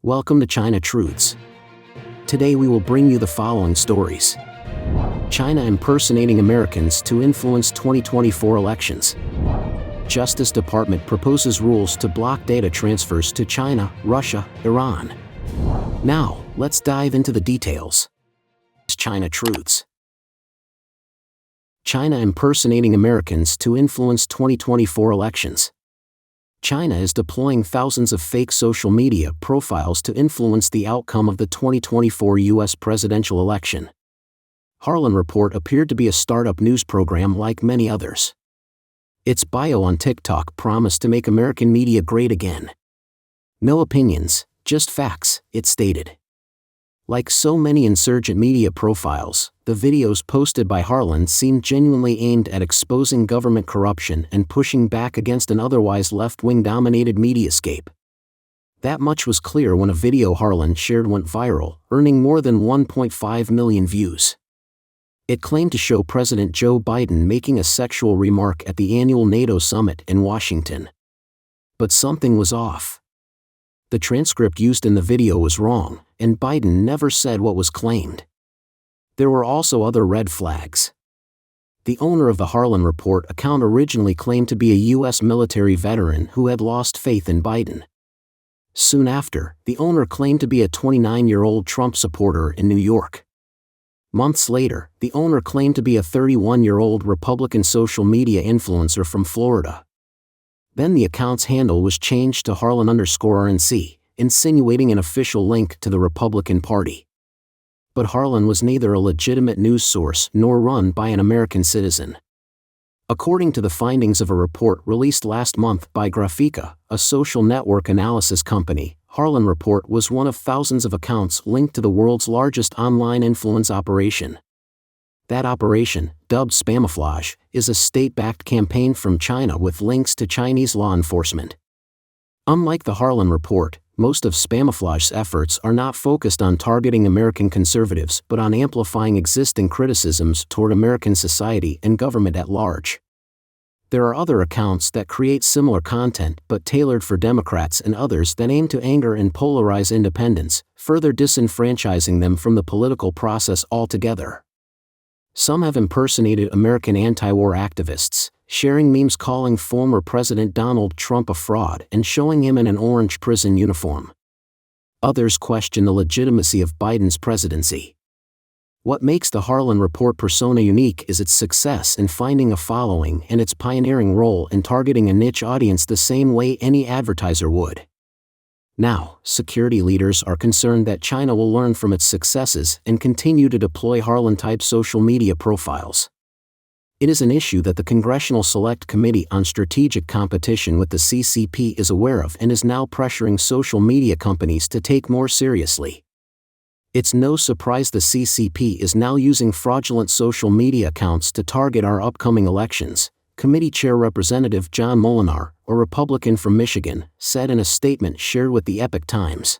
Welcome to China Truths. Today we will bring you the following stories. China impersonating Americans to influence 2024 elections. Justice Department proposes rules to block data transfers to China, Russia, Iran. Now, let's dive into the details. China Truths. China impersonating Americans to influence 2024 elections. China is deploying thousands of fake social media profiles to influence the outcome of the 2024 U.S. presidential election. Harlan Report appeared to be a startup news program like many others. Its bio on TikTok promised to make American media great again. No opinions, just facts, it stated. Like so many insurgent media profiles, the videos posted by Harlan seemed genuinely aimed at exposing government corruption and pushing back against an otherwise left-wing-dominated mediascape. That much was clear when a video Harlan shared went viral, earning more than 1.5 million views. It claimed to show President Joe Biden making a sexual remark at the annual NATO summit in Washington. But something was off. The transcript used in the video was wrong, and Biden never said what was claimed. There were also other red flags. The owner of the Harlan Report account originally claimed to be a U.S. military veteran who had lost faith in Biden. Soon after, the owner claimed to be a 29-year-old Trump supporter in New York. Months later, the owner claimed to be a 31-year-old Republican social media influencer from Florida. Then the account's handle was changed to Harlan_RNC, insinuating an official link to the Republican Party. But Harlan was neither a legitimate news source nor run by an American citizen. According to the findings of a report released last month by Graphica, a social network analysis company, Harlan Report was one of thousands of accounts linked to the world's largest online influence operation. That operation, dubbed Spamouflage, is a state-backed campaign from China with links to Chinese law enforcement. Unlike the Harlan Report, most of Spamouflage's efforts are not focused on targeting American conservatives but on amplifying existing criticisms toward American society and government at large. There are other accounts that create similar content but tailored for Democrats and others that aim to anger and polarize independents, further disenfranchising them from the political process altogether. Some have impersonated American anti-war activists, sharing memes calling former President Donald Trump a fraud and showing him in an orange prison uniform. Others question the legitimacy of Biden's presidency. What makes the Harlan Report persona unique is its success in finding a following and its pioneering role in targeting a niche audience the same way any advertiser would. Now, security leaders are concerned that China will learn from its successes and continue to deploy Harlan-type social media profiles. It is an issue that the Congressional Select Committee on Strategic Competition with the CCP is aware of and is now pressuring social media companies to take more seriously. It's no surprise the CCP is now using fraudulent social media accounts to target our upcoming elections, Committee Chair Representative John Molinar, a Republican from Michigan, said in a statement shared with the Epoch Times.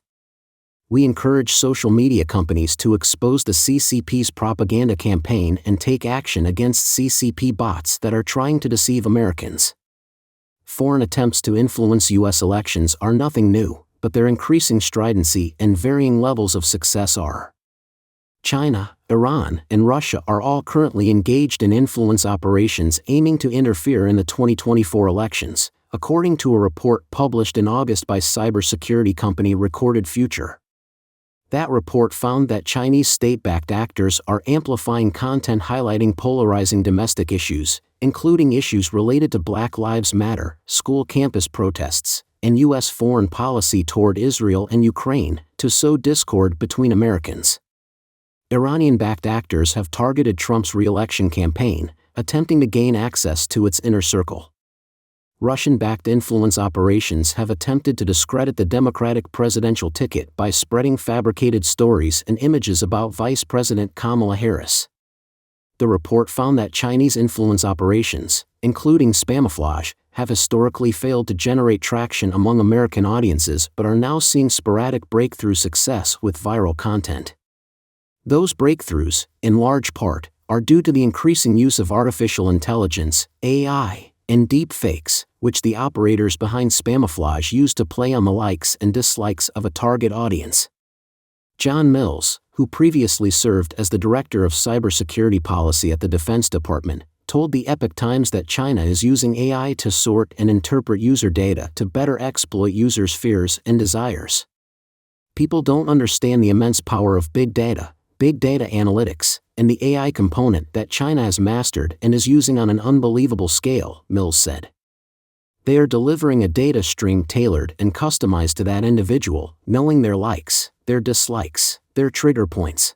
We encourage social media companies to expose the CCP's propaganda campaign and take action against CCP bots that are trying to deceive Americans. Foreign attempts to influence U.S. elections are nothing new, but their increasing stridency and varying levels of success are. China, Iran, and Russia are all currently engaged in influence operations aiming to interfere in the 2024 elections, according to a report published in August by cybersecurity company Recorded Future. That report found that Chinese state-backed actors are amplifying content highlighting polarizing domestic issues, including issues related to Black Lives Matter, school campus protests, and U.S. foreign policy toward Israel and Ukraine, to sow discord between Americans. Iranian-backed actors have targeted Trump's re-election campaign, attempting to gain access to its inner circle. Russian-backed influence operations have attempted to discredit the Democratic presidential ticket by spreading fabricated stories and images about Vice President Kamala Harris. The report found that Chinese influence operations, including Spamouflage, have historically failed to generate traction among American audiences but are now seeing sporadic breakthrough success with viral content. Those breakthroughs, in large part, are due to the increasing use of artificial intelligence, AI, and deepfakes, which the operators behind Spamouflage use to play on the likes and dislikes of a target audience. John Mills, who previously served as the Director of Cybersecurity Policy at the Defense Department, told the Epoch Times that China is using AI to sort and interpret user data to better exploit users' fears and desires. People don't understand the immense power of big data analytics, and the AI component that China has mastered and is using on an unbelievable scale, Mills said. They are delivering a data stream tailored and customized to that individual, knowing their likes, their dislikes, their trigger points.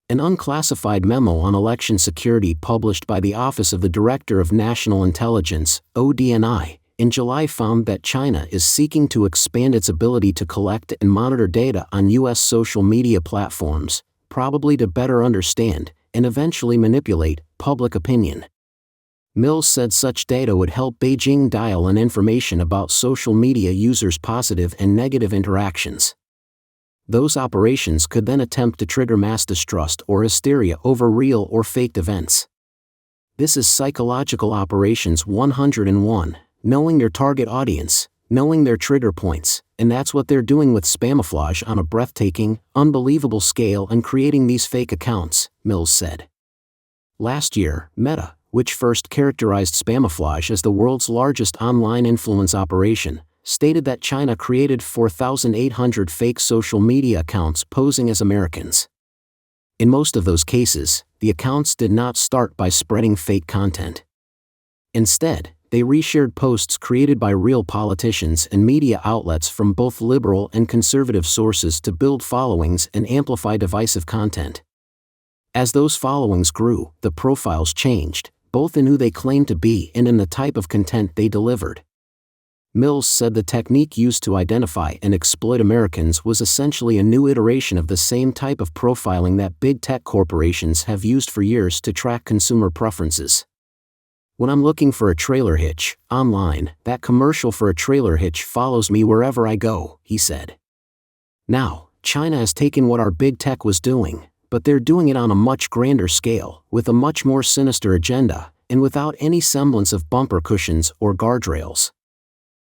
An unclassified memo on election security published by the Office of the Director of National Intelligence, ODNI, in July found that China is seeking to expand its ability to collect and monitor data on U.S. social media platforms, probably to better understand, and eventually manipulate, public opinion. Mills said such data would help Beijing dial in information about social media users' positive and negative interactions. Those operations could then attempt to trigger mass distrust or hysteria over real or faked events. This is Psychological Operations 101, knowing your target audience, knowing their trigger points, and that's what they're doing with Spamouflage on a breathtaking, unbelievable scale and creating these fake accounts, Mills said. Last year, Meta, which first characterized Spamouflage as the world's largest online influence operation, stated that China created 4,800 fake social media accounts posing as Americans. In most of those cases, the accounts did not start by spreading fake content. Instead, they reshared posts created by real politicians and media outlets from both liberal and conservative sources to build followings and amplify divisive content. As those followings grew, the profiles changed, both in who they claimed to be and in the type of content they delivered. Mills said the technique used to identify and exploit Americans was essentially a new iteration of the same type of profiling that big tech corporations have used for years to track consumer preferences. When I'm looking for a trailer hitch, online, that commercial for a trailer hitch follows me wherever I go, he said. Now, China has taken what our big tech was doing, but they're doing it on a much grander scale, with a much more sinister agenda, and without any semblance of bumper cushions or guardrails.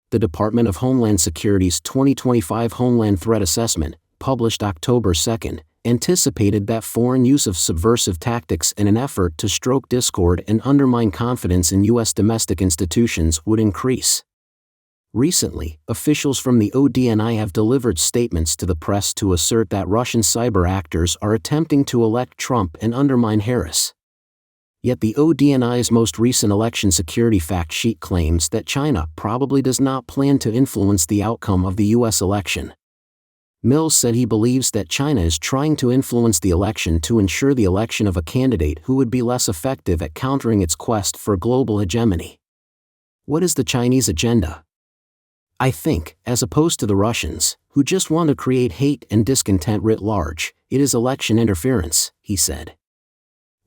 The Department of Homeland Security's 2025 Homeland Threat Assessment, published October 2, anticipated that foreign use of subversive tactics in an effort to stoke discord and undermine confidence in U.S. domestic institutions would increase. Recently, officials from the ODNI have delivered statements to the press to assert that Russian cyber actors are attempting to elect Trump and undermine Harris. Yet the ODNI's most recent election security fact sheet claims that China probably does not plan to influence the outcome of the U.S. election. Mills said he believes that China is trying to influence the election to ensure the election of a candidate who would be less effective at countering its quest for global hegemony. What is the Chinese agenda? I think, as opposed to the Russians, who just want to create hate and discontent writ large, it is election interference, he said.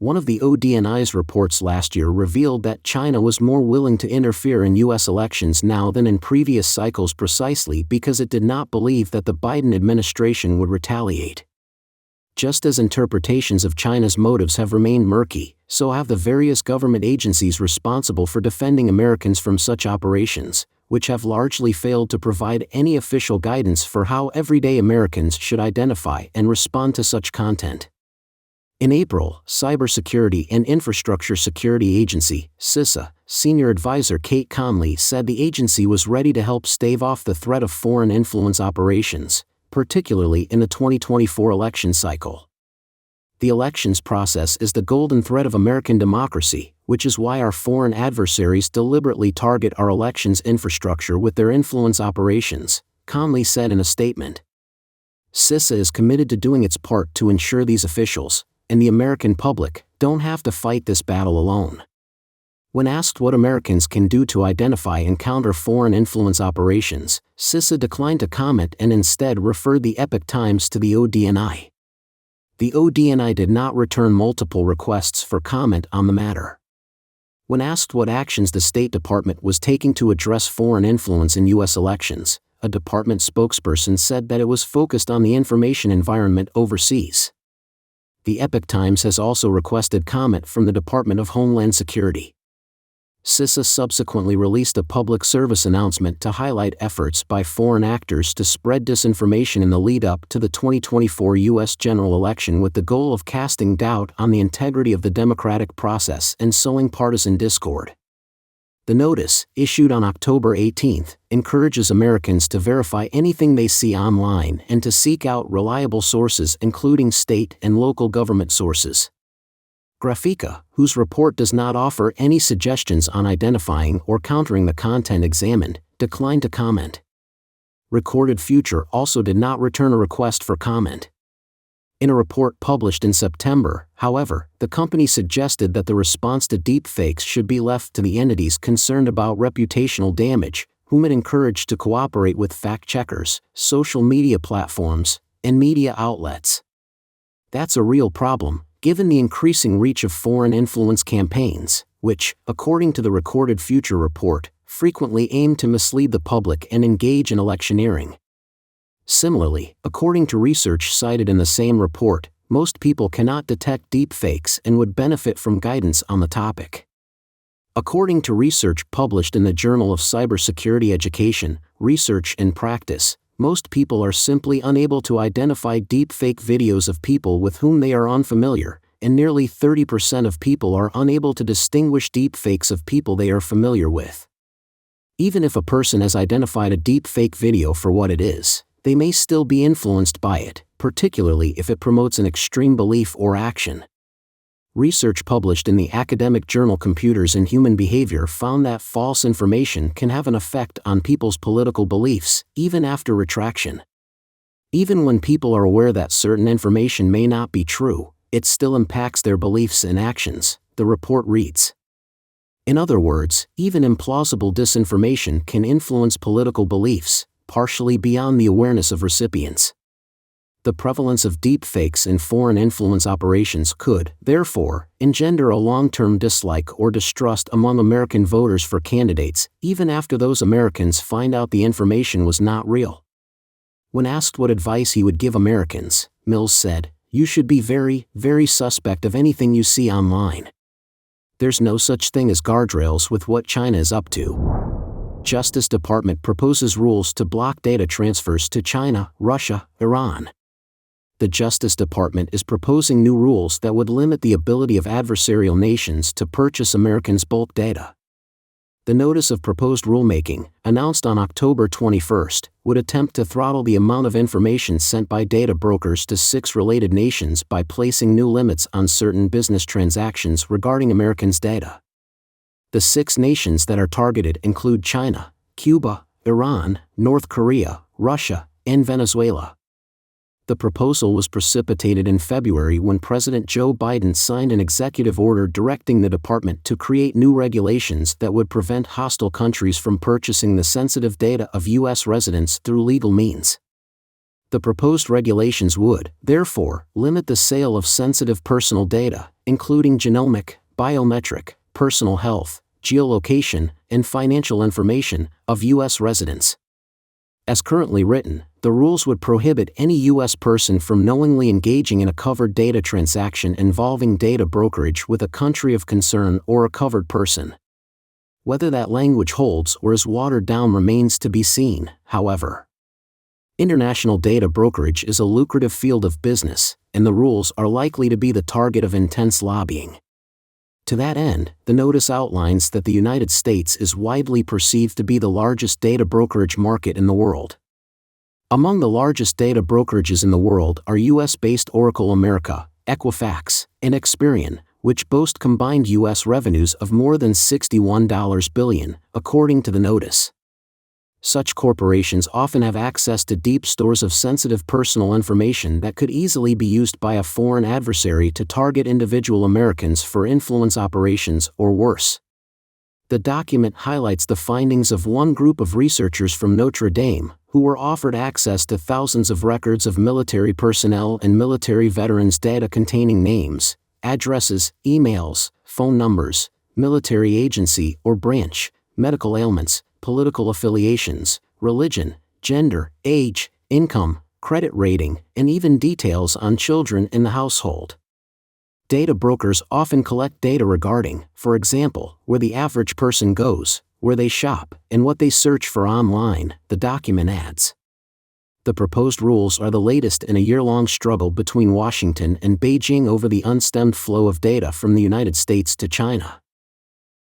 One of the ODNI's reports last year revealed that China was more willing to interfere in U.S. elections now than in previous cycles precisely because it did not believe that the Biden administration would retaliate. Just as interpretations of China's motives have remained murky, so have the various government agencies responsible for defending Americans from such operations, which have largely failed to provide any official guidance for how everyday Americans should identify and respond to such content. In April, Cybersecurity and Infrastructure Security Agency, CISA, Senior Advisor Kate Conley said the agency was ready to help stave off the threat of foreign influence operations, particularly in the 2024 election cycle. The elections process is the golden thread of American democracy, which is why our foreign adversaries deliberately target our elections infrastructure with their influence operations, Conley said in a statement. CISA is committed to doing its part to ensure these officials, and the American public, don't have to fight this battle alone. When asked what Americans can do to identify and counter foreign influence operations, CISA declined to comment and instead referred the Epoch Times to the ODNI. The ODNI did not return multiple requests for comment on the matter. When asked what actions the State Department was taking to address foreign influence in U.S. elections, a department spokesperson said that it was focused on the information environment overseas. The Epoch Times has also requested comment from the Department of Homeland Security. CISA subsequently released a public service announcement to highlight efforts by foreign actors to spread disinformation in the lead-up to the 2024 U.S. general election with the goal of casting doubt on the integrity of the democratic process and sowing partisan discord. The notice, issued on October 18, encourages Americans to verify anything they see online and to seek out reliable sources including state and local government sources. Graphika, whose report does not offer any suggestions on identifying or countering the content examined, declined to comment. Recorded Future also did not return a request for comment. In a report published in September, however, the company suggested that the response to deepfakes should be left to the entities concerned about reputational damage, whom it encouraged to cooperate with fact-checkers, social media platforms, and media outlets. That's a real problem, given the increasing reach of foreign influence campaigns, which, according to the Recorded Future report, frequently aim to mislead the public and engage in electioneering. Similarly, according to research cited in the same report, most people cannot detect deepfakes and would benefit from guidance on the topic. According to research published in the Journal of Cybersecurity Education, Research and Practice, most people are simply unable to identify deepfake videos of people with whom they are unfamiliar, and nearly 30% of people are unable to distinguish deepfakes of people they are familiar with. Even if a person has identified a deepfake video for what it is, they may still be influenced by it, particularly if it promotes an extreme belief or action. Research published in the academic journal Computers and Human Behavior found that false information can have an effect on people's political beliefs, even after retraction. Even when people are aware that certain information may not be true, it still impacts their beliefs and actions, the report reads. In other words, even implausible disinformation can influence political beliefs, partially beyond the awareness of recipients. The prevalence of deepfakes in foreign influence operations could, therefore, engender a long-term dislike or distrust among American voters for candidates, even after those Americans find out the information was not real. When asked what advice he would give Americans, Mills said, "You should be very, very suspect of anything you see online. There's no such thing as guardrails with what China is up to." Justice Department proposes rules to block data transfers to China, Russia, Iran. The Justice Department is proposing new rules that would limit the ability of adversarial nations to purchase Americans' bulk data. The notice of proposed rulemaking, announced on October 21, would attempt to throttle the amount of information sent by data brokers to 6 related nations by placing new limits on certain business transactions regarding Americans' data. The 6 nations that are targeted include China, Cuba, Iran, North Korea, Russia, and Venezuela. The proposal was precipitated in February when President Joe Biden signed an executive order directing the department to create new regulations that would prevent hostile countries from purchasing the sensitive data of U.S. residents through legal means. The proposed regulations would, therefore, limit the sale of sensitive personal data, including genomic, biometric, personal health, geolocation, and financial information, of U.S. residents. As currently written, the rules would prohibit any U.S. person from knowingly engaging in a covered data transaction involving data brokerage with a country of concern or a covered person. Whether that language holds or is watered down remains to be seen, however. International data brokerage is a lucrative field of business, and the rules are likely to be the target of intense lobbying. To that end, the notice outlines that the United States is widely perceived to be the largest data brokerage market in the world. Among the largest data brokerages in the world are US-based Oracle America, Equifax, and Experian, which boast combined U.S. revenues of more than $61 billion, according to the notice. Such corporations often have access to deep stores of sensitive personal information that could easily be used by a foreign adversary to target individual Americans for influence operations or worse. The document highlights the findings of one group of researchers from Notre Dame, who were offered access to thousands of records of military personnel and military veterans' data containing names, addresses, emails, phone numbers, military agency or branch, medical ailments, political affiliations, religion, gender, age, income, credit rating, and even details on children in the household. Data brokers often collect data regarding, for example, where the average person goes, where they shop, and what they search for online, the document adds. The proposed rules are the latest in a year-long struggle between Washington and Beijing over the unstemmed flow of data from the United States to China.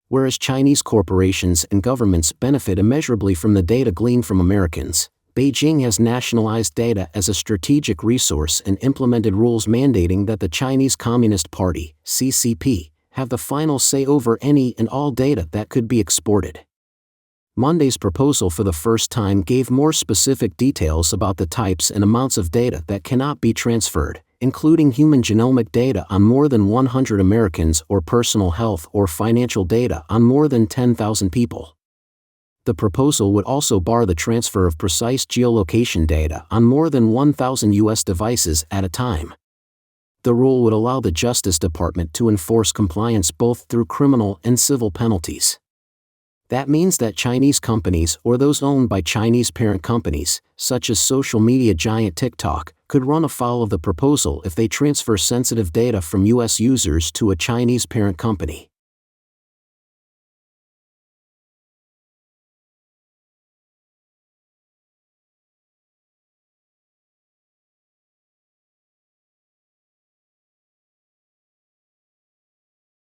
Whereas Chinese corporations and governments benefit immeasurably from the data gleaned from Americans, Beijing has nationalized data as a strategic resource and implemented rules mandating that the Chinese Communist Party, CCP, have the final say over any and all data that could be exported. Monday's proposal for the first time gave more specific details about the types and amounts of data that cannot be transferred, including human genomic data on more than 100 Americans or personal health or financial data on more than 10,000 people. The proposal would also bar the transfer of precise geolocation data on more than 1,000 U.S. devices at a time. The rule would allow the Justice Department to enforce compliance both through criminal and civil penalties. That means that Chinese companies or those owned by Chinese parent companies, such as social media giant TikTok, could run afoul of the proposal if they transfer sensitive data from U.S. users to a Chinese parent company.